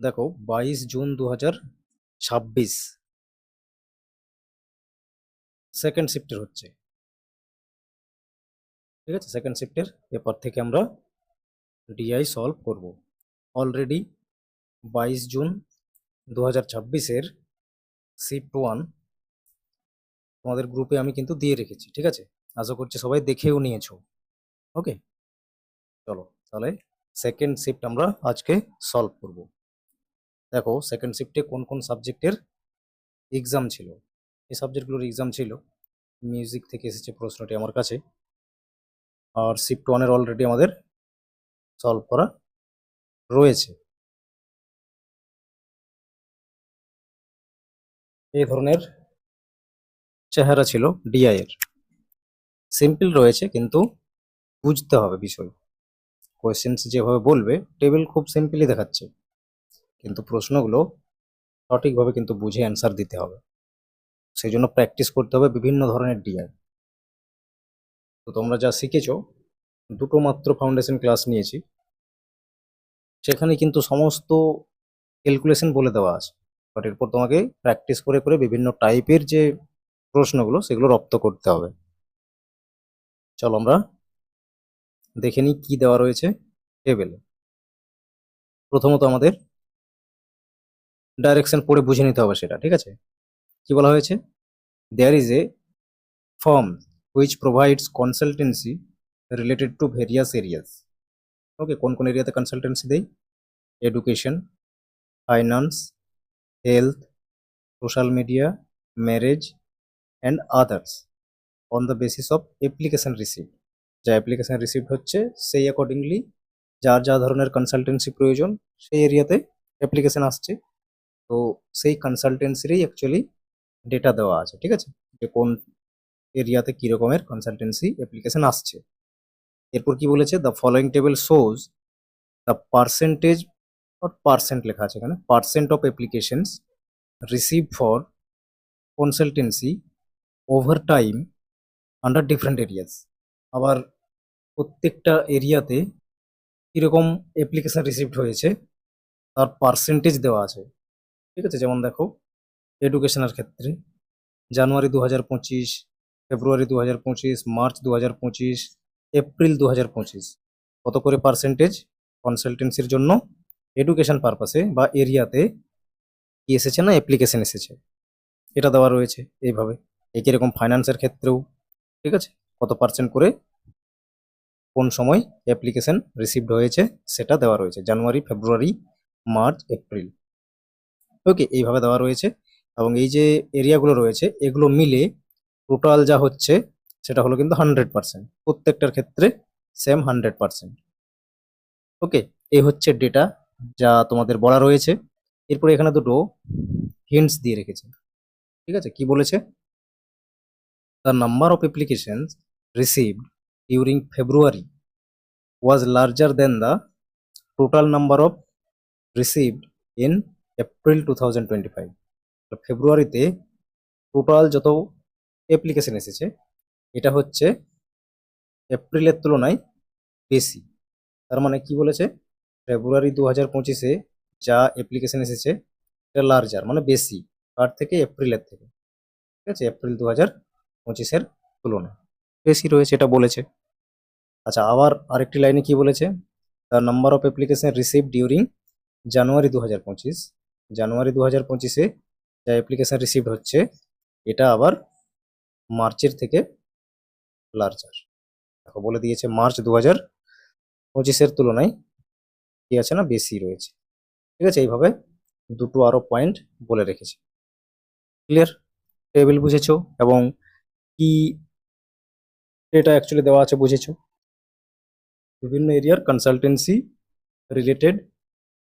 দেখো 22 June 2026 second শিফটের হচ্ছে, ঠিক আছে। সেকেন্ড শিফটের পেপার থেকে আমরা ডিআই সলভ করব। অলরেডি 22 জুন 2026-এর শিফট 1 তোমাদের গ্রুপে আমি কিন্তু দিয়ে রেখেছি, ঠিক আছে। আশা করছি সবাই দেখেও নিয়েছো। ওকে, চলো তাহলে সেকেন্ড শিফট আমরা আজকে সলভ করব। দেখো সেকেন্ড শিফটে কোন কোন সাবজেক্টের এক্সাম ছিল, এই সাবজেক্টগুলোর এক্সাম ছিল। মিউজিক থেকে এসেছে প্রশ্নটি আমার কাছে, আর শিফট 1-এর অলরেডি আমাদের সলভ করা রয়েছে। এই ধরনের চেহারা ছিল ডিআই এর। সিম্পল রয়েছে কিন্তু বুঝতে হবে বিষয়। কোয়েশ্চেন্স যেভাবে বলবে টেবিল খুব সিম্পলি দেখাচ্ছে, কিন্তু প্রশ্নগুলো সঠিকভাবে কিন্তু বুঝে অ্যান্সার দিতে হবে। সেই জন্য প্র্যাকটিস করতে হবে বিভিন্ন ধরনের ডিআই। তো তোমরা যা শিখেছো, দুটো মাত্র ফাউন্ডেশন ক্লাস নিয়েছি, সেখানে কিন্তু সমস্ত ক্যালকুলেশন বলে দেওয়া আছে। বাট এরপর তোমাকে প্র্যাকটিস করে করে বিভিন্ন টাইপের যে প্রশ্নগুলো সেগুলো রপ্ত করতে হবে। চলো আমরা দেখে নিই কি দেওয়া রয়েছে টেবিলে। প্রথমত আমাদের ডাইরেকশন পড়ে বুঝে নিতে হবে সেটা, ঠিক আছে। কি বলা হয়েছে? There is a firm which provides consultancy related to various areas. Okay, কোন কোন এরিয়াতে কনসালটেন্সি দেয়? Education, finance, health, social media, marriage and others on the basis of application receive. যা অ্যাপ্লিকেশন রিসিভ হচ্ছে সেই অ্যাকর্ডিংলি যার যা ধরনের কনসালটেন্সি প্রয়োজন সেই এরিয়াতে অ্যাপ্লিকেশন আসছে। তো সেই কনসালটেন্সিরই অ্যাকচুয়ালি ডেটা দেওয়া আছে, ঠিক আছে, যে কোন এরিয়াতে কী রকমের কনসালটেন্সি অ্যাপ্লিকেশন আসছে। এরপর কি বলেছে? The following table shows the percentage, percent লেখা আছে এখানে, percent of applications receive for consultancy over time under different areas. আবার প্রত্যেকটা এরিয়াতে কীরকম অ্যাপ্লিকেশন রিসিভড হয়েছে তার পার্সেন্টেজ দেওয়া আছে, ঠিক আছে। যেমন দেখো এডুকেশনের ক্ষেত্রে জানুয়ারি 2025, ফেব্রুয়ারি 2025, মার্চ 2025, এপ্রিল 2025 কত করে পার্সেন্টেজ কনসালটেন্সির জন্য এডুকেশন পারপাসে বা এরিয়াতে কি এসেছে না অ্যাপ্লিকেশন এসেছে, এটা দেওয়া রয়েছে এইভাবে। একই রকম ফাইন্যান্সের ক্ষেত্রেও, ঠিক আছে, কত পার্সেন্ট করে কোন সময় অ্যাপ্লিকেশন রিসিভড হয়েছে সেটা দেওয়া রয়েছে, জানুয়ারি, ফেব্রুয়ারি, মার্চ, এপ্রিল। ওকে, এইভাবে দেওয়া রয়েছে। এবং এই যে এরিয়াগুলো রয়েছে এগুলো মিলে টোটাল যা হচ্ছে সেটা হলো কিন্তু 100%, প্রত্যেকটার ক্ষেত্রে সেম 100%। ওকে, এই হচ্ছে ডেটা যা তোমাদের বলা রয়েছে। এরপরে এখানে দুটো হিন্টস দিয়ে রেখেছে, ঠিক আছে। কি বলেছে? The number of applications received during February was larger then the total number of received in April 2025। ফেব্রুয়ারিতে টোটাল যত অ্যাপ্লিকেশন এসেছে এটা হচ্ছে এপ্রিলের তুলনায় বেশি। তার মানে কি বলেছে? ফেব্রুয়ারি 2025-এ যা অ্যাপ্লিকেশন এসেছে এটা লার্জার মানে বেশি তার থেকে, এপ্রিলের থেকে, ঠিক আছে, এপ্রিল 2025-এর তুলনায় বেশি রয়েছে এটা বলেছে। আচ্ছা, আবার আরেকটি লাইনে কি বলেছে? The number of application receive during January 2025, January 2025-এ যা অ্যাপ্লিকেশন রিসিভ হচ্ছে এটা আবার মার্চের থেকে লার্জার। দেখো বলে দিয়েছে মার্চ 2025-এর তুলনায় কি আছে না বেশি রয়েছে, ঠিক আছে। এইভাবে দুটো আরো পয়েন্ট বলে রেখেছে। ক্লিয়ার? টেবিল বুঝেছো এবং কি এটা অ্যাকচুয়ালি দেওয়া আছে বুঝেছো। বিভিন্ন এরিয়ার consultancy related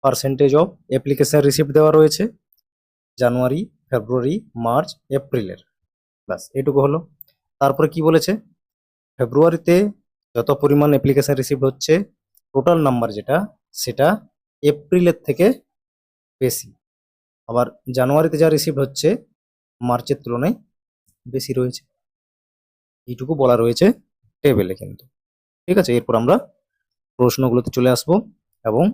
percentage of application receipt দেওয়া রয়েছে জানুয়ারি, ফেব্রুয়ারি, মার্চ, এপ্রিলের। ব্যাস এটুকু হলো। তারপরে কি বলেছে? ফেব্রুয়ারিতে যত পরিমাণ অ্যাপ্লিকেশন রিসিভ হচ্ছে টোটাল নাম্বার যেটা সেটা এপ্রিলের থেকে বেশি। আবার জানুয়ারিতে যা রিসিভ হচ্ছে মার্চের তুলনায় বেশি রয়েছে। এইটুকু বলা রয়েছে টেবিলে কিন্তু, ঠিক আছে। এরপর আমরা প্রশ্নগুলোতে চলে আসব এবং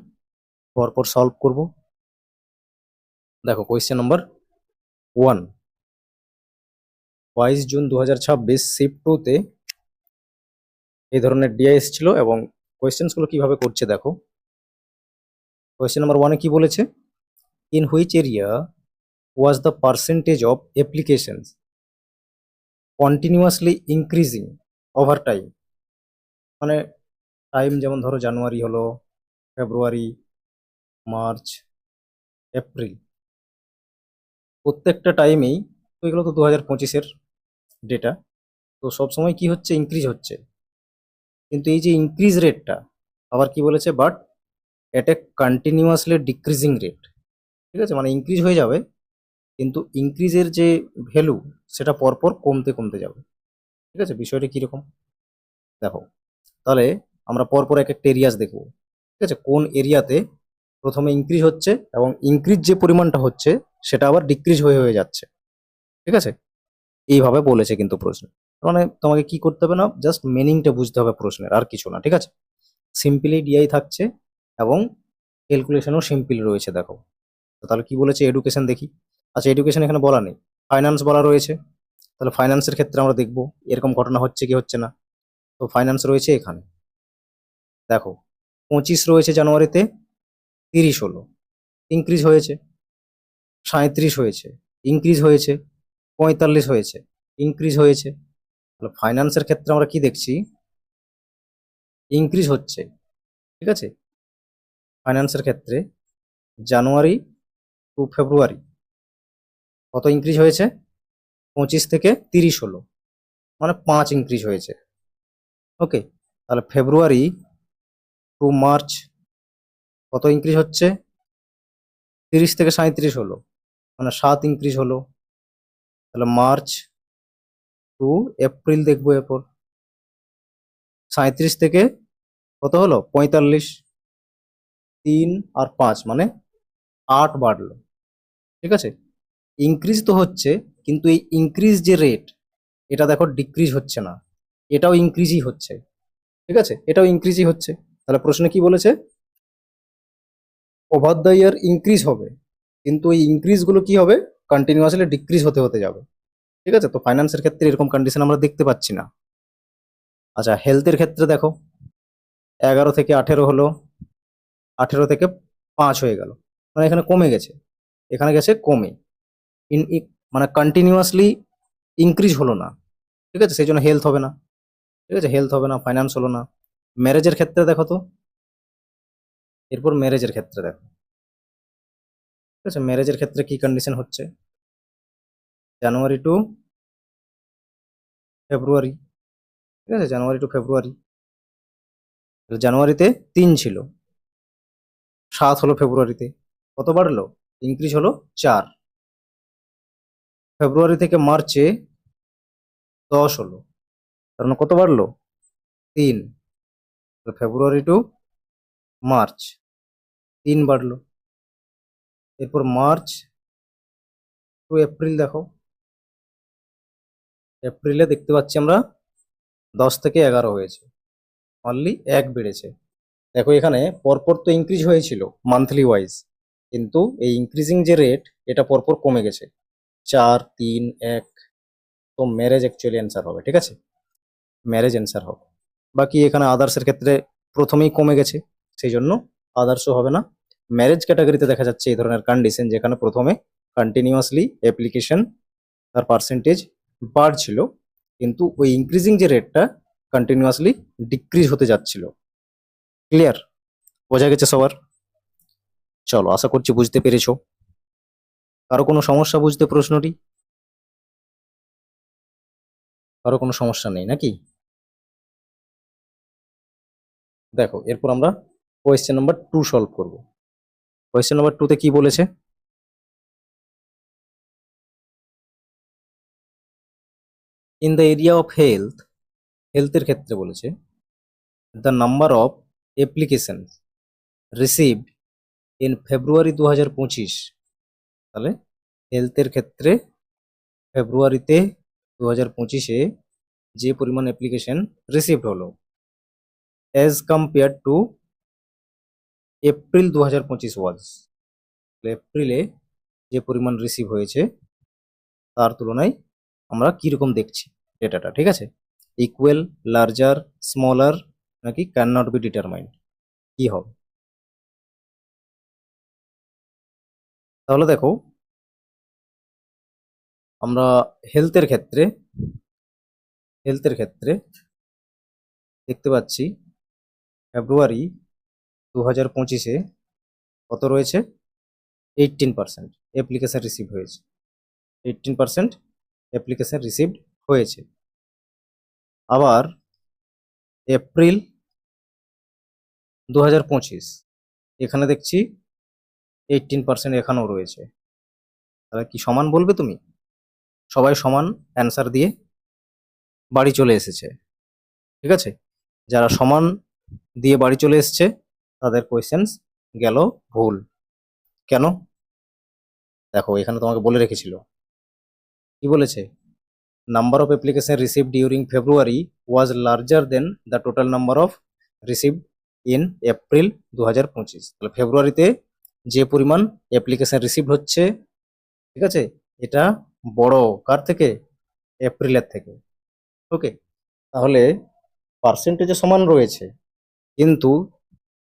পরপর সলভ করব। দেখো কোয়েশ্চেন নাম্বার 1, 22 জুন 2026 শিফট 2-তে এই ধরনের ডিআই এসেছিল এবং কোয়েশ্চেন্সগুলো কিভাবে করছে দেখো। কোয়েশ্চেন নাম্বার 1-এ কি বলেছে, in which area was the percentage of applications continuously increasing over time. মানে টাইম যেমন ধরো জানুয়ারি হলো, ফেব্রুয়ারি, মার্চ, এপ্রিল, প্রত্যেকটা টাইমেই, তো এগুলো তো 2025-এর ডেটা, তো সবসময় কি হচ্ছে, ইনক্রিজ হচ্ছে। কিন্তু এই যে ইনক্রিজ রেটটা আবার কি বলেছে, but at A continuously decreasing rate. ঠিক আছে, মানে ইনক্রিজ হয়ে যাবে কিন্তু ইনক্রিজের যে ভ্যালু সেটা পরপর কমতে কমতে যাবে। ঠিক আছে, বিষয়টা কিরকম দেখো। তাহলে আমরা পরপর এক একটা এরিয়াস দেখব। ঠিক আছে, কোন এরিয়াতে প্রথমে ইনক্রিজ হচ্ছে এবং ইনক্রিজ যে পরিমাণটা হচ্ছে সেটা আবার ডিক্রিজ হয়ে হয়ে যাচ্ছে। ঠিক আছে, এইভাবে বলেছে কিন্তু প্রশ্ন, মানে তোমাকে কি করতে হবে না, জাস্ট মিনিংটা বুঝতে হবে প্রশ্নের, আর কিছু না। ঠিক আছে, সিম্পলি ডিআই থাকছে এবং ক্যালকুলেশনও সিম্পল রয়েছে দেখো। তো তাহলে কি বলেছে, এডুকেশন দেখি। আচ্ছা, এডুকেশন এখানে বলা নেই, ফাইন্যান্স বলা রয়েছে। তাহলে ফাইন্যান্সের ক্ষেত্রে আমরা দেখব এরকম ঘটনা হচ্ছে কি হচ্ছে না। তো ফাইন্যান্স রয়েছে এখানে দেখো, 25 রয়েছে জানুয়ারিতে, 30 হলো, ইনক্রিজ হয়েছে। 37 হয়েছে, ইনক্রিজ হয়েছে। 45 হয়েছে, ইনক্রিজ হয়েছে। তাহলে ফাইন্যান্সের ক্ষেত্রে আমরা কি দেখছি, ইনক্রিজ হচ্ছে। ঠিক আছে, ফাইন্যান্সের ক্ষেত্রে জানুয়ারি টু ফেব্রুয়ারি কত ইনক্রিজ হয়েছে, 25 থেকে 30 হলো, মানে 5 ইনক্রিজ হয়েছে। ওকে, তাহলে ফেব্রুয়ারি টু মার্চ কত ইনক্রিজ হচ্ছে, 30 থেকে 37 হলো, মানে 7 ইনক্রিজ হলো। তাহলে মার্চ টু এপ্রিল দেখবো, এরপর 37 থেকে কত হলো, 45, 3 আর 5 মানে 8 বাড়লো। ঠিক আছে, ইনক্রিজ তো হচ্ছে কিন্তু এই ইনক্রিজ যে রেট এটা দেখো ডিক্রিজ হচ্ছে না, এটাও ইনক্রিজই হচ্ছে। ঠিক আছে, এটাও ইনক্রিজই হচ্ছে। তাহলে প্রশ্নে কি বলেছে, ওভার দ্য ইয়ার ইনক্রিজ হবে কিন্তু এই ইনক্রিজগুলো কি হবে, কন্টিনিউয়াসলি ডিক্রিজ হতে হতে যাবে। ঠিক আছে, তো ফাইন্যান্সের ক্ষেত্রে এরকম কন্ডিশন আমরা দেখতে পাচ্ছি না। আচ্ছা, হেলথের ক্ষেত্রে দেখো, 11 থেকে 18 হলো, 18 থেকে 5 হয়ে গেল, মানে এখানে কমে গেছে, এখানে গেছে কমে। মানে কন্টিনিউয়াসলি ইনক্রিজ হলো না। ঠিক আছে, সেই জন্য হেলথ হবে না। ঠিক আছে, হেলথ হবে না, ফাইন্যান্স হলো না। ম্যারেজের ক্ষেত্রে দেখো তো, এরপর ম্যারেজের ক্ষেত্রে দেখো। ঠিক আছে, ম্যারেজের ক্ষেত্রে কি কন্ডিশন হচ্ছে, জানুয়ারি টু ফেব্রুয়ারি। ঠিক আছে, জানুয়ারি টু ফেব্রুয়ারি, জানুয়ারিতে 3 ছিল, 7 হলো ফেব্রুয়ারিতে, কত বাড়লো, ইনক্রিজ হলো 4। ফেব্রুয়ারি থেকে মার্চে 10 হলো, তার মানে কত বাড়লো, 3। ফেব্রুয়ারি টু মার্চ 3 বাড়লো। এরপর মার্চ টু এপ্রিল দেখো, এপ্রিলে দেখতে পাচ্ছি আমরা 10 থেকে 11 হয়েছে, অনলি 1 বেড়েছে। দেখো এখানে পরপর তো ইনক্রিজ হয়েছিল মান্থলি ওয়াইজ, কিন্তু এই ইনক্রিজিং যে রেট এটা পরপর কমে গেছে, 4, 3, 1। তো ম্যারেজ অ্যাকচুয়ালি অ্যান্সার হবে। ঠিক আছে, ম্যারেজ অ্যান্সার হবে। বাকি এখানে আদার্সের ক্ষেত্রে প্রথমেই কমে গেছে, সেই জন্য আদার্সও হবে না। ম্যারেজ ক্যাটাগরিতে দেখা যাচ্ছে এই ধরনের কন্ডিশন, যেখানে প্রথমে কন্টিনিউয়াসলি অ্যাপ্লিকেশন তার পার্সেন্টেজ বাড়ছিল কিন্তু ওই ইনক্রিজিং যে রেটটা কন্টিনিউয়াসলি ডিক্রিজ হতে যাচ্ছিল। ক্লিয়ার, বোঝা গেছে সবার? চলো, আশা করছি বুঝতে পেরেছো। কারো কোনো সমস্যা বুঝতে প্রশ্নটি? কারো কোনো সমস্যা নেই নাকি? দেখো এরপর আমরা কোয়েশ্চেন নাম্বার 2 সলভ করব। কোয়েশ্চেন নাম্বার 2 তে কি বলেছে, in the area of health, হেলথের ক্ষেত্রে বলেছে, the number of application received in February 2025। তাহলে হেলথের ক্ষেত্রে ফেব্রুয়ারিতে 2025-এ যে পরিমাণ অ্যাপ্লিকেশন রিসিভড হলো অ্যাজ কম্পেয়ার টু এপ্রিল 2025 ওয়াজ, এপ্রিলে যে পরিমাণ রিসিভ হয়েছে তার তুলনায় আমরা কিরকম দেখছি ডেটাটা, ঠিক আছে? ইকুয়াল, লার্জার, স্মলার নাকি ক্যান নট বি ডিটারমাইন্ড, কি হবে? তাহলে দেখো, আমরা হেলথের ক্ষেত্রে দেখতে পাচ্ছি ফেব্রুয়ারি 2025-এ কত রয়েছে? 18% অ্যাপ্লিকেশন রিসিভ হয়েছে। 18% অ্যাপ্লিকেশন রিসিভড হয়েছে। আবার এপ্রিল 2025 এখানে দেখছি 18% এখানেও রয়েছে। তাহলে কি সমান বলবে তুমি? সবাই সমান অ্যান্সার দিয়ে বাড়ি চলে এসেছে, ঠিক আছে? যারা সমান দিয়ে বাড়ি চলে এসছে তাদের কোয়েশ্চেন্স গেল ভুল। কেন? দেখো, এখানে তোমাকে বলে রেখেছিল, কি বলেছে? Number of application received during February was larger then the total number of received in April 2025। তাহলে ফেব্রুয়ারিতে যে পরিমাণ অ্যাপ্লিকেশন রিসিভ হচ্ছে, ঠিক আছে, এটা বড় কার থেকে? এপ্রিলের থেকে। ওকে, তাহলে পার্সেন্টেজে সমান রয়েছে, কিন্তু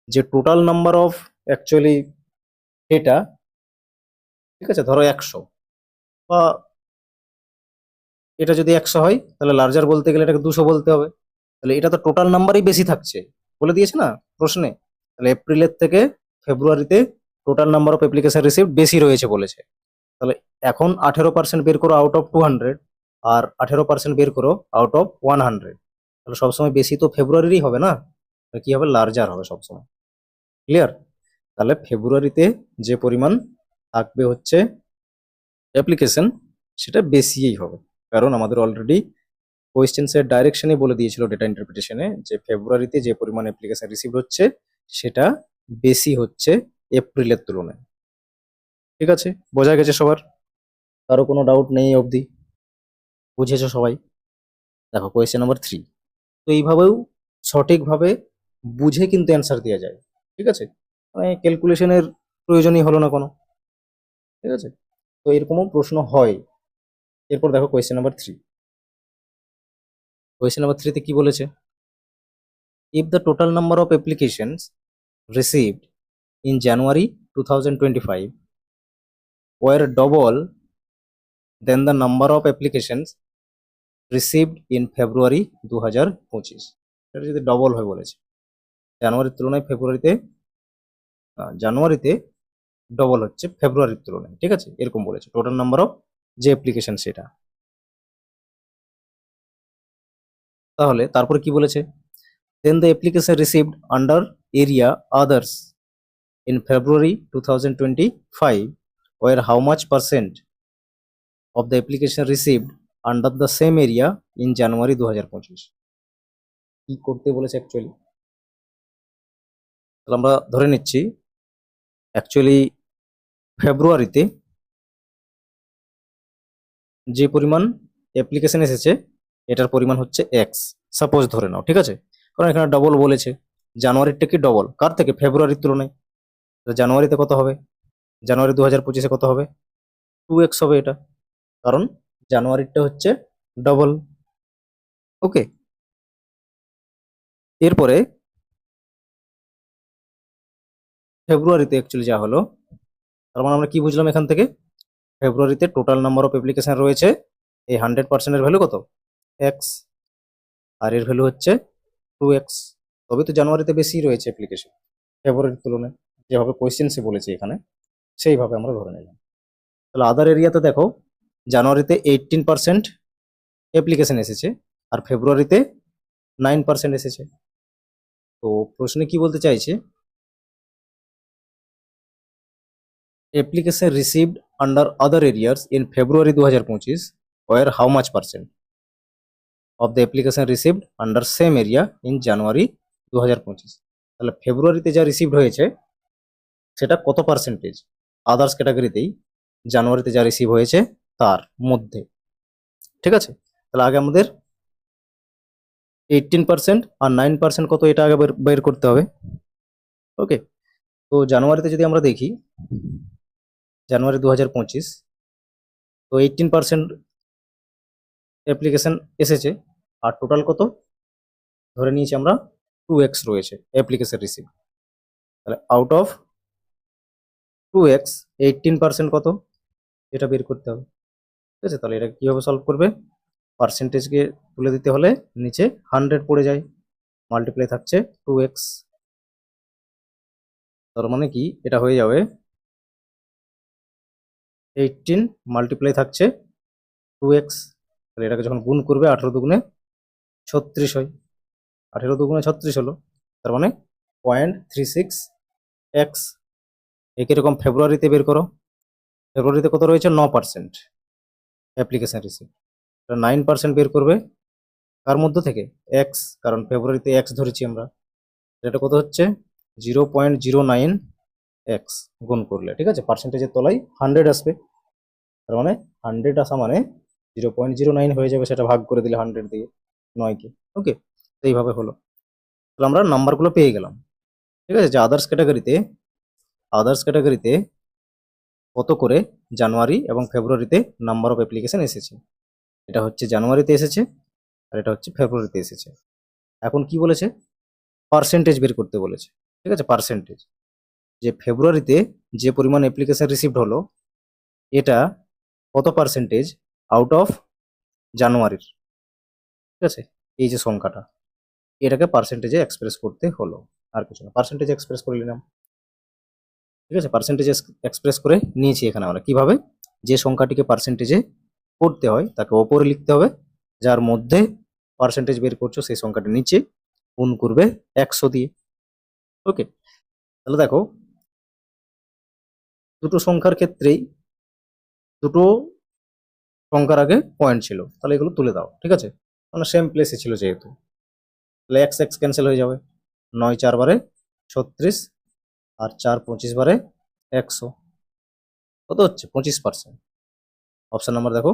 যে total number of actually data, ঠিক আছে, ধরো 100, বা এটা যদি 100 হয় তাহলে লার্জার বলতে গেলে এটাকে 200 বলতে হবে। তাহলে এটা তো টোটাল নাম্বারই বেশি থাকছে, বলে দিয়েছে না প্রশ্নে। তাহলে এপ্রিলের থেকে ফেব্রুয়ারিতে total number of application receive বেশি রয়েছে বলেছে। তাহলে এখন 18% বের করো আউট অফ 200, আর 18% বের করো আউট অফ 100। তাহলে সবসময় বেশি তো ফেব্রুয়ারিরই হবে না, তাহলে কি হবে? লার্জার হবে সবসময়। ক্লিয়ার? তাহলে ফেব্রুয়ারিতে যে পরিমাণ থাকবে হচ্ছে অ্যাপ্লিকেশন, সেটা বেশিই হবে, কারণ আমাদের অলরেডি কোয়েশ্চেন্সের ডাইরেকশনে বলে দিয়েছিল ডেটা ইন্টারপ্রিটেশনে যে ফেব্রুয়ারিতে যে পরিমাণ অ্যাপ্লিকেশন রিসিভ হচ্ছে সেটা বেশি হচ্ছে এপ্রিলের তুলনায়। ঠিক আছে, বোঝা গেছে সবার? কারো কোনো ডাউট নেই অবধি? বুঝেছো সবাই? দেখো কোয়েশ্চেন নাম্বার 3। তো এইভাবেও সঠিকভাবে বুঝে কিন্তু অ্যান্সার দেওয়া যায়, ঠিক আছে? মানে ক্যালকুলেশনের প্রয়োজনই হলো না কোনো, ঠিক আছে? তো এরকমও প্রশ্ন হয়। এরপর দেখো কোয়েশ্চেন নাম্বার 3। কোয়েশ্চেন নাম্বার 3-তে কি বলেছে? If the total number of applications received in January 2025 were double than the number of applications received in February 2025। এটা যদি ডবল হয় বলেছে, জানুয়ারির তুলনায় জানুয়ারিতে ডবল হচ্ছে ফেব্রুয়ারির তুলনায়, ঠিক আছে, এরকম বলেছে টোটাল নাম্বার অফ যে অ্যাপ্লিকেশন সেটা। তাহলে তারপরে কি বলেছে? Then the application received under area others in February 2025 were how much percent of the application received under the same area in January 2025? কি করতে বলেছে অ্যাকচুয়ালি? তাহলে আমরা ধরে নিচ্ছি অ্যাকচুয়ালি ফেব্রুয়ারিতে যে পরিমাণ অ্যাপ্লিকেশন এসেছে এটার পরিমাণ হচ্ছে এক্স, সাপোজ ধরে নাও, ঠিক আছে? কারণ এখানে ডবল বলেছে, জানুয়ারিরটা কি ডবল কার থেকে? ফেব্রুয়ারির তুলনায়। তো জানুয়ারিতে কত হবে? জানুয়ারি 2025-এ কত হবে? 2x হবে এটা, কারণ জানুয়ারিরটা হচ্ছে ডবল। ওকে, এরপরে ফেব্রুয়ারিতে অ্যাকচুয়ালি যা হলো, তার মানে আমরা কি বুঝলাম এখান থেকে? ফেব্রুয়ারিতে টোটাল নাম্বার অফ অ্যাপ্লিকেশন রয়েছে, এই 100%-এর ভ্যালু কত? এক্স, আর এর ভ্যালু হচ্ছে 2x। তবে তো জানুয়ারিতে বেশি রয়েছে অ্যাপ্লিকেশন ফেব্রুয়ারির তুলনায়, যেভাবে কোয়েশ্চেন্সে বলেছে এখানে সেইভাবে আমরা ধরে নিলাম। তাহলে আদার এরিয়াতে দেখো, জানুয়ারিতে 18% অ্যাপ্লিকেশন এসেছে আর ফেব্রুয়ারিতে 9% এসেছে। তো প্রশ্নে কি বলতে চাইছে? application received under other areas in February 2025 were how much percent of the application received under same area in January 2025? তাহলে ফেব্রুয়ারিতে যা রিসিভড হয়েছে সেটা কত পার্সেন্টেজ আদার্স ক্যাটাগরিতেই জানুয়ারিতে যা রিসিভ হয়েছে তার মধ্যে, ঠিক আছে? তাহলে আগে আমাদের 18% আর 9% কত এটা আগে বের করতে হবে। ওকে, তো জানুয়ারিতে যদি আমরা দেখি, জানুয়ারি 2025, তো 18% অ্যাপ্লিকেশন এসেছে, আর টোটাল কত ধরে নিয়েছি আমরা 2x রয়েছে অ্যাপ্লিকেশন রিসিভ। তাহলে আউট অফ 2x 18% কত, এটা বের করতে হবে। ঠিক আছে, তাহলে এটা কীভাবে সলভ করবে, পার্সেন্টেজকে তুলে দিতে হলে নিচে 100 পড়ে যায়, মাল্টিপ্লাই থাকছে 2x, তার মানে কি এটা হয়ে যাবে 18 মাল্টিপ্লাই থাকছে 2x। তাহলে এটাকে যখন গুণ করবে 18 দুগুণে 36 হয়, 18 দুগুণে 36 হলো, তার মানে 0.36x। একই রকম ফেব্রুয়ারিতে বের করো, ফেব্রুয়ারিতে কত রয়েছে 9% অ্যাপ্লিকেশন রিসিভ, 9% বের করবে কার মধ্যে থেকে, এক্স, কারণ ফেব্রুয়ারিতে এক্স ধরেছি আমরা, এটা কত হচ্ছে 0.09x গুণ করলে, ঠিক আছে, পার্সেন্টেজের তলায় 100 আসবে, তার মানে 100 আসা মানে 0.09 হয়ে যাবে, সেটা ভাগ করে দিলে 100 দিয়ে 9কে। ওকে, তো এইভাবে হলো, তাহলে আমরা নাম্বারগুলো পেয়ে গেলাম। ঠিক আছে, যে আদার্স ক্যাটাগরিতে কত করে জানুয়ারি এবং ফেব্রুয়ারিতে নাম্বার অফ অ্যাপ্লিকেশন এসেছে, এটা হচ্ছে জানুয়ারিতে এসেছে আর এটা হচ্ছে ফেব্রুয়ারিতে এসেছে। এখন কি বলেছে, পার্সেন্টেজ বের করতে বলেছে। ঠিক আছে, পার্সেন্টেজ, যে ফেব্রুয়ারিতে যে পরিমাণ অ্যাপ্লিকেশন রিসিভড হলো এটা কত পার্সেন্টেজ আউট অফ জানুয়ারির। ঠিক আছে, এই যে সংখ্যাটা, এটাকে পার্সেন্টেজে এক্সপ্রেস করতে হলো, আর কিছু না, পার্সেন্টেজে এক্সপ্রেস করে নিলাম। ঠিক আছে, পার্সেন্টেজে এক্সপ্রেস করে নিয়েছি এখানে আমরা। কিভাবে, যে সংখ্যাটিকে পার্সেন্টেজে করতে হয় তাকে ওপরে লিখতে হবে, যার মধ্যে পার্সেন্টেজ বের করছো সেই সংখ্যাটা নিচে গুণ করবে 100 দিয়ে। ওকে, তাহলে দেখো দুটো সংখ্যার ক্ষেত্রেই দুটো সংখ্যার আগে পয়েন্ট ছিল, তাহলে এগুলো তুলে দাও। ঠিক আছে, মানে সেম প্লেসে ছিল যেহেতু, তাহলে এক্স এক্স ক্যান্সেল হয়ে যাবে, 9 4 বারে 36 আর 4 25 বারে 100, কত হচ্ছে 25%। অপশন নাম্বার দেখো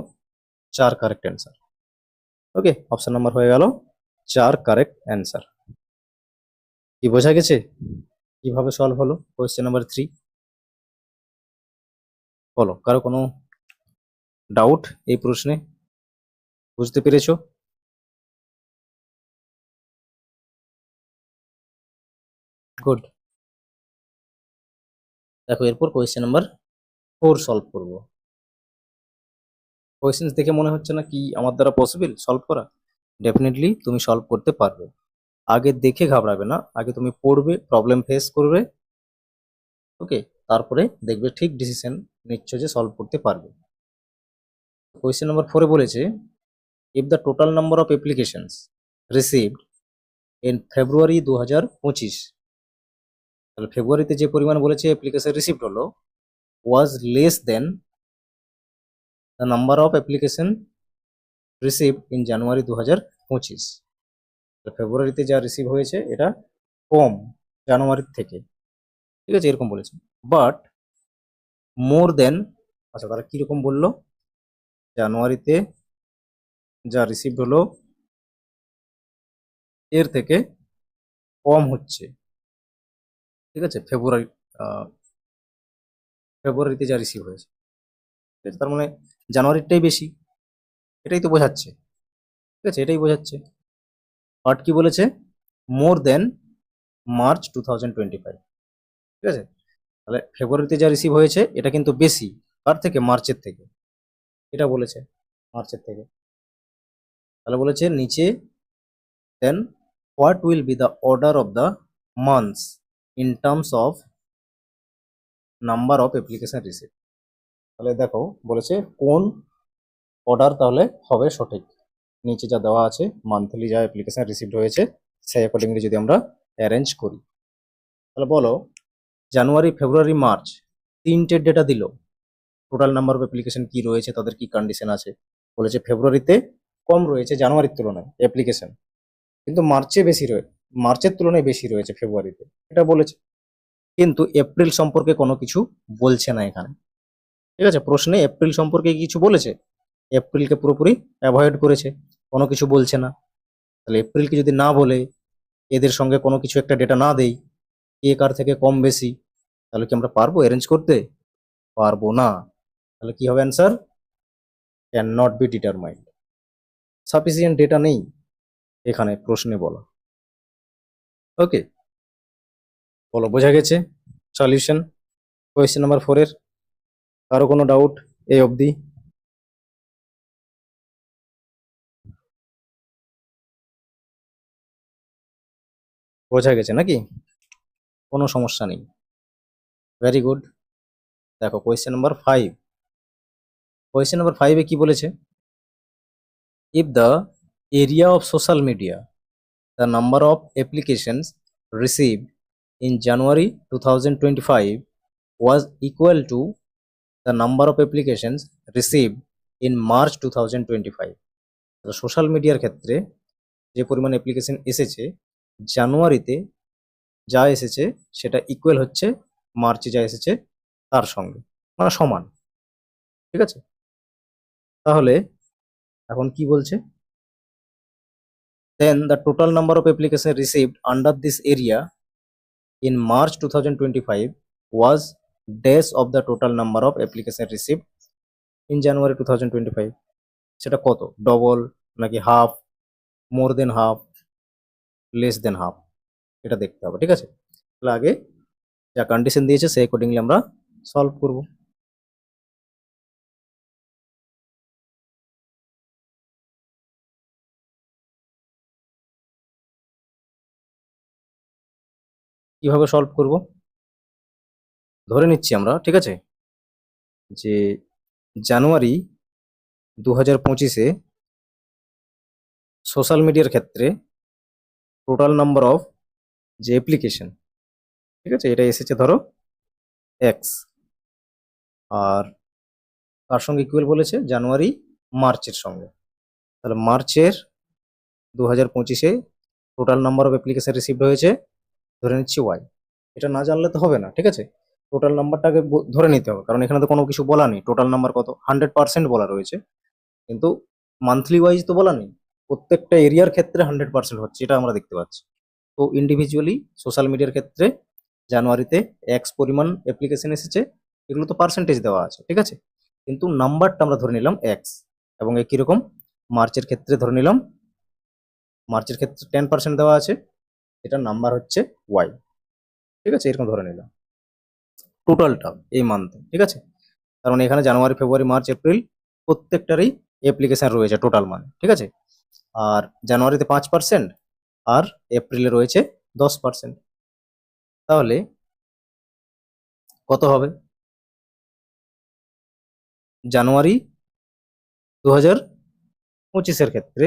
4 কারেক্ট অ্যান্সার। ওকে, অপশন নাম্বার হয়ে গেল 4 কারেক্ট অ্যান্সার। কি বোঝা গেছে কিভাবে সলভ হলো কোয়েশ্চেন নাম্বার 3? বলো, কারো কোনো ডাউট এই প্রশ্নে, বুঝতে পেরেছো? গুড। দেখো এরপর কোয়েশ্চেন নাম্বার 4 সলভ করব। কোয়েশ্চেন দেখে মনে হচ্ছে না কি আমার দ্বারা পসিবল সলভ করা? ডেফিনেটলি তুমি সলভ করতে পারবে। আগে দেখে ঘাবড়াবে না, আগে তুমি পড়বে, প্রবলেম ফেস করবে, ওকে, তারপরে দেখবে ঠিক ডিসিশন নিচ্ছ যে সলভ করতে পারবে। কোয়েশ্চেন নাম্বার 4 বলেছে, if the total number of applications received in February 2025, তাহলে ফেব্রুয়ারিতে যে পরিমাণ বলেছে অ্যাপ্লিকেশন রিসিভড হলো ওয়াজ less than the number of application received in January 2025। ফেব্রুয়ারিতে যা রিসিভ হয়েছে এটা কম জানুয়ারির থেকে, ঠিক আছে, এরকম বলেছে। বাট মোর দেন, আচ্ছা তারা কিরকম বললো, জানুয়ারিতে যা রিসিভড হলো এর থেকে কম হচ্ছে, ঠিক আছে, ফেব্রুয়ারিতে যা রিসিভ হয়েছে, ঠিক আছে, তার মানে জানুয়ারিরটাই বেশি, এটাই তো বোঝাচ্ছে। ঠিক আছে, এটাই বোঝাচ্ছে। বাট কি বলেছে, মোর দেন মার্চ 2025। ঠিক আছে, তাহলে ফেব্রুয়ারিতে যা রিসিভ হয়েছে এটা কিন্তু বেশি, কার থেকে, মার্চের থেকে, এটা বলেছে মার্চের থেকে। তাহলে বলেছে নিচে, then what will be the order of the months in terms of number of application receive. তাহলে দেখো বলেছে কোন অর্ডার তাহলে হবে সঠিক, নিচে যা দেওয়া আছে মান্থলি যা অ্যাপ্লিকেশন রিসিভড হয়েছে সেই অ্যাকর্ডিংলি যদি আমরা অ্যারেঞ্জ করি, তাহলে বলো জানুয়ারি ফেব্রুয়ারি মার্চ তিনটে ডেটা দিল, টোটাল নাম্বার অফ অ্যাপ্লিকেশন কি রয়েছে, তাদের কি কন্ডিশন আছে। বলেছে ফেব্রুয়ারিতে কম রয়েছে জানুয়ারির তুলনায় অ্যাপ্লিকেশন, কিন্তু মার্চের তুলনায় বেশি রয়েছে ফেব্রুয়ারিতে, এটা বলেছে। কিন্তু এপ্রিল সম্পর্কে কোনো কিছু বলছে না এখানে। ঠিক আছে, প্রশ্নে এপ্রিল সম্পর্কে কিছু বলেছে, এপ্রিলকে পুরোপুরি অ্যাভয়েড করেছে, কোনো কিছু বলছে না। তাহলে এপ্রিলকে যদি না বলে, এদের সঙ্গে কোনো কিছু একটা ডেটা না দেই কে কার থেকে কম বেশি, তাহলে কি আমরা পারবো অ্যারেঞ্জ করতে? পারবো না। তাহলে কি হবে answer? Can not be determined. Sufficient data নেই এখানে প্রশ্নে বলা। ওকে, বলো বোঝা গেছে সলিউশন কোয়েশ্চেন নাম্বার 4 এর? কারো কোনো ডাউট এই অবধি? বোঝা গেছে নাকি? কোনো সমস্যা নেই। Very good. দেখো কোয়েশ্চেন নাম্বার 5। কোয়েশ্চেন নাম্বার 5 এ কি বলেছে? If the area of social media, the number of applications received in January 2025 was equal to the number of applications received in March 2025. Social মিডিয়ার ক্ষেত্রে যে পরিমাণ অ্যাপ্লিকেশন এসেছে জানুয়ারিতে যা এসেছে সেটা ইকুয়াল হচ্ছে মার্চে যা এসেছে তার সঙ্গে, মানে সমান। ঠিক আছে, তাহলে এখন কি বলছে? Then the total number of applications received under this area in March 2025 was dash of the total number of applications received in January 2025. সেটা কত? ডবল নাকি হাফ, মোর দেন হাফ, লেস দেন হাফ, এটা দেখতে হবে। ঠিক আছে, তাহলে আগে যা কন্ডিশন দিয়েছে সেই অ্যাকর্ডিংলি আমরা সলভ করব। কিভাবে সলভ করব? ধরে নিচ্ছি আমরা, ঠিক আছে, যে জানুয়ারি 2025-এ সোশ্যাল মিডিয়ার ক্ষেত্রে টোটাল নাম্বার অফ যে অ্যাপ্লিকেশন, ঠিক আছে, এটা এসেছে ধরো এক্স, আর তার সঙ্গে ইকুয়াল বলেছে জানুয়ারি মার্চের সঙ্গে। তাহলে মার্চের 2025-এ total number of application received হয়েছে ধরে নিচ্ছি ওয়াই। এটা না জানলে তো হবে না, ঠিক আছে, টোটাল নাম্বারটাকে ধরে নিতে হবে, কারণ এখানে তো কোনো কিছু বলা নেই। টোটাল নাম্বার কত? 100% বলা রয়েছে, কিন্তু মান্থলি ওয়াইজ তো বলা নেই। প্রত্যেকটা এরিয়ার ক্ষেত্রে 100% হচ্ছে, এটা আমরা দেখতে পাচ্ছি। তো ইন্ডিভিজুয়ালি সোশ্যাল মিডিয়ার ক্ষেত্রে জানুয়ারিতে এক্স পরিমাণ অ্যাপ্লিকেশন এসেছে, এগুলো তো পার্সেন্টেজ দেওয়া আছে, ঠিক আছে, কিন্তু নাম্বারটা আমরা ধরে নিলাম এক্স। এবং একই রকম মার্চের ক্ষেত্রে ধরে নিলাম, মার্চের ক্ষেত্রে 10% দেওয়া আছে, এটার নাম্বার হচ্ছে ওয়াই। ঠিক আছে, এরকম ধরে নিলাম টোটালটা এই মান্থে। ঠিক আছে, কারণ এখানে জানুয়ারি, ফেব্রুয়ারি, মার্চ, এপ্রিল প্রত্যেকটারই অ্যাপ্লিকেশন রয়েছে টোটাল মানে। ঠিক আছে, আর জানুয়ারিতে 5% আর এপ্রিলে রয়েছে 10%। তাহলে কত হবে? জানুয়ারি 2025-এর ক্ষেত্রে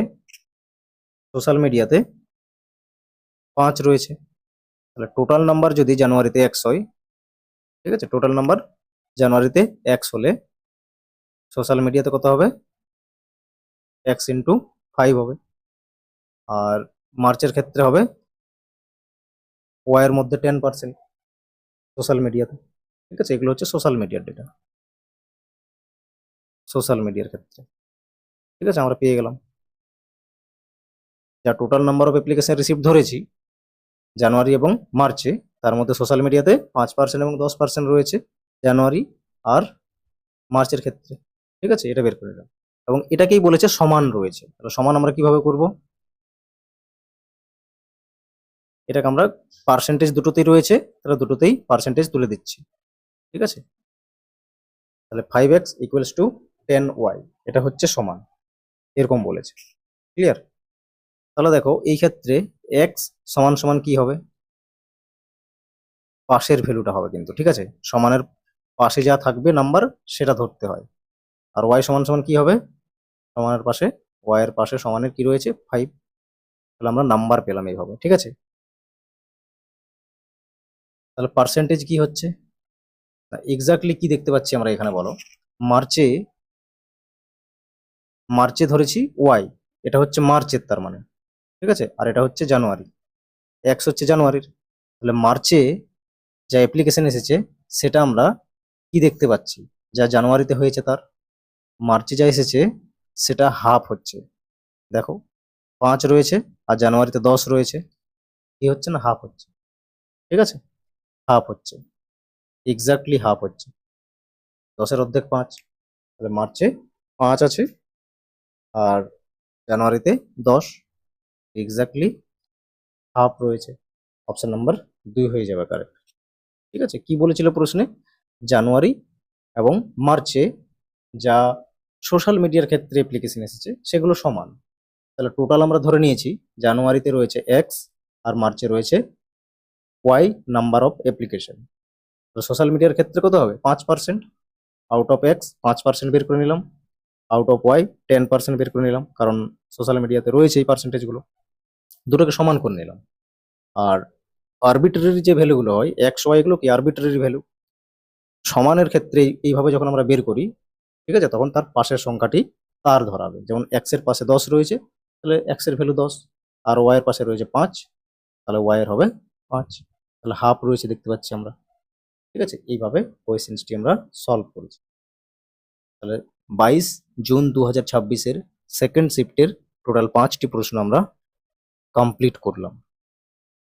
সোশ্যাল মিডিয়াতে 5 রয়েছে, তাহলে টোটাল নাম্বার যদি জানুয়ারিতে এক্স হয়, ঠিক আছে, টোটাল নাম্বার জানুয়ারিতে এক্স হলে সোশ্যাল মিডিয়াতে কত হবে? এক্স ইন্টু 5 হবে। আর মার্চের ক্ষেত্রে হবে ওয়াইয়ের মধ্যে 10% সোশ্যাল মিডিয়াতে। ঠিক আছে, এগুলো হচ্ছে সোশ্যাল মিডিয়ার ডেটা, সোশ্যাল মিডিয়ার ক্ষেত্রে। ঠিক আছে, আমরা পেয়ে গেলাম যা total number of application receive ধরেছি জানুয়ারি এবং মার্চে, তার মধ্যে সোশ্যাল মিডিয়াতে 5% এবং 10% রয়েছে জানুয়ারি আর মার্চের ক্ষেত্রে। ঠিক আছে, এটা বের করে নিলাম, এবং এটাকেই বলেছে সমান রয়েছে। তাহলে সমান আমরা কিভাবে করব? এটাকে আমরা পার্সেন্টেজ দুটোতেই রয়েছে, তাহলে দুটোতেই পার্সেন্টেজ তুলে দিচ্ছি। ঠিক আছে, তাহলে 5x ইকুয়ালস টু 10y, এটা হচ্ছে সমান, এরকম বলেছে। ক্লিয়ার? তাহলে দেখো এই ক্ষেত্রে x সমান সমান কি হবে? পাশের ভ্যালুটা হবে কিন্তু, ঠিক আছে, সমানের পাশে যা থাকবে নাম্বার সেটা ধরতে হয়। আর y সমান সমান কি হবে? সমানের পাশে, y এর পাশে সমানের কি রয়েছে? 5। তাহলে আমরা নাম্বার পেলাম এইভাবে। ঠিক আছে, তাহলে পার্সেন্টেজ কি হচ্ছে? এক্স্যাক্টলি কি দেখতে পাচ্ছি আমরা এখানে বলো? মার্চে, মার্চে ধরেছি ওয়াই, এটা হচ্ছে মার্চের তার মানে, ঠিক আছে, আর এটা হচ্ছে জানুয়ারি, এক্স হচ্ছে জানুয়ারির। তাহলে মার্চে যা অ্যাপ্লিকেশন এসেছে সেটা আমরা কি দেখতে পাচ্ছি? যা জানুয়ারিতে হয়েছে তার, মার্চে যা এসেছে সেটা হাফ হচ্ছে। দেখো 5 রয়েছে আর জানুয়ারিতে 10 রয়েছে, কি হচ্ছে না হাফ হচ্ছে। ঠিক আছে, হাফ হচ্ছে, এক্স্যাক্টলি হাফ হচ্ছে। 10-এর অর্ধেক 5, তাহলে মার্চে 5 আছে আর জানুয়ারিতে 10, এক্স্যাক্টলি হাফ রয়েছে। অপশন নাম্বার 2 হয়ে যাবে কারেক্ট। ঠিক আছে, কি বলেছিল প্রশ্নে? জানুয়ারি এবং মার্চে যা সোশ্যাল মিডিয়ার ক্ষেত্রে অ্যাপ্লিকেশন এসেছে সেগুলো সমান। তাহলে টোটাল আমরা ধরে নিয়েছি জানুয়ারিতে রয়েছে এক্স আর মার্চে রয়েছে ওয়াই নাম্বার অফ অ্যাপ্লিকেশন। তো সোশ্যাল মিডিয়ার ক্ষেত্রে কত হবে? 5%। আউট অফ এক্স 5% বের করে নিলাম, আউট অফ ওয়াই 10% বের করে নিলাম, কারণ সোশ্যাল মিডিয়াতে রয়েছে এই পার্সেন্টেজগুলো, দুটোকে সমান করে নিলাম। আর আরবিট্রারি যে ভ্যালুগুলো হয় এক্স ওয়াই এগুলো কি আরবিট্রারি ভ্যালু। সমানের ক্ষেত্রে এইভাবে যখন আমরা বের করি, ঠিক আছে, তখন তার পাশের সংখ্যাটি তার ধরাবে। যেমন এক্স এর পাশে 10 রয়েছে, তাহলে এক্স এর ভ্যালু 10, আর ওয়াই এর পাশে রয়েছে 5, তাহলে ওয়াই এর হবে 5, তাহলে হাফ রয়েছে দেখতে পাচ্ছি আমরা। ঠিক আছে, এইভাবে কোয়েশ্চেনটি আমরা সলভ করেছি। তাহলে 22 জুন 2026-এর সেকেন্ড শিফটের টোটাল 5টি প্রশ্ন আমরা কমপ্লিট করলাম।